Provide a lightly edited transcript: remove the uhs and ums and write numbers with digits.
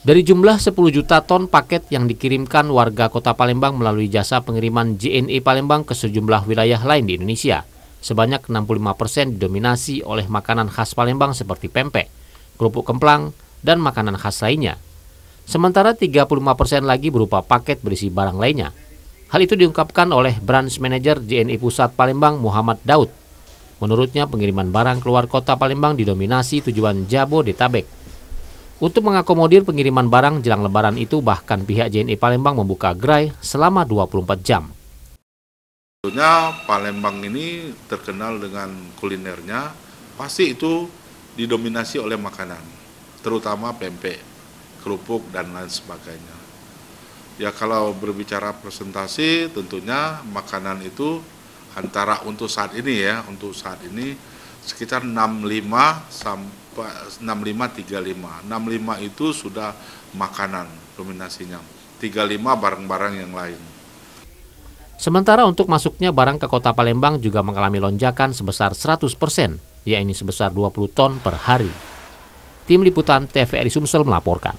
Dari jumlah 10 juta ton paket yang dikirimkan warga Kota Palembang melalui jasa pengiriman JNE Palembang ke sejumlah wilayah lain di Indonesia, sebanyak 65% didominasi oleh makanan khas Palembang seperti pempek, kerupuk kemplang, dan makanan khas lainnya. Sementara 35% lagi berupa paket berisi barang lainnya. Hal itu diungkapkan oleh Branch Manager JNE Pusat Palembang Muhammad Daud. Menurutnya pengiriman barang keluar Kota Palembang didominasi tujuan Jabodetabek. Untuk mengakomodir pengiriman barang jelang lebaran itu, bahkan pihak JNE Palembang membuka gerai selama 24 jam. Tentunya Palembang ini terkenal dengan kulinernya, pasti itu didominasi oleh makanan, terutama pempek, kerupuk, dan lain sebagainya. Ya kalau berbicara presentasi, tentunya makanan itu antara untuk saat ini sekitar 65 sampai 65-35. 65 itu sudah makanan dominasinya, 35 barang-barang yang lain. Sementara untuk masuknya barang ke Kota Palembang juga mengalami lonjakan sebesar 100%, yaitu sebesar 20 ton per hari. Tim Liputan TVRI Sumsel melaporkan.